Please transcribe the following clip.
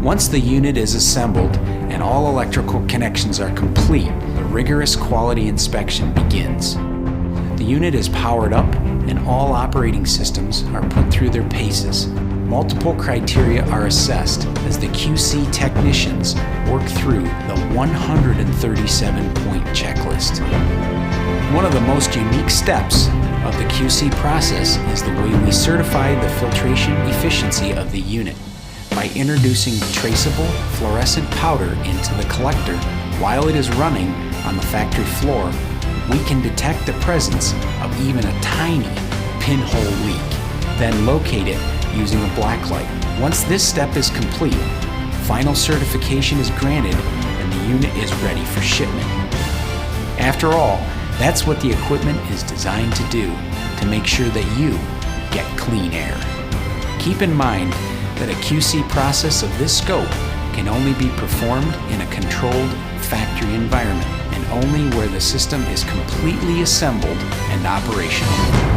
Once the unit is assembled and all electrical connections are complete, the rigorous quality inspection begins. The unit is powered up and all operating systems are put through their paces. Multiple criteria are assessed as the QC technicians work through the 137-point checklist. One of the most unique steps of the QC process is the way we certify the filtration efficiency of the unit. By introducing traceable fluorescent powder into the collector while it is running on the factory floor, we can detect the presence of even a tiny pinhole leak, then locate it using a blacklight. Once this step is complete, final certification is granted and the unit is ready for shipment. After all, that's what the equipment is designed to do, to make sure that you get clean air. Keep in mind that a QC process of this scope can only be performed in a controlled factory environment and only where the system is completely assembled and operational.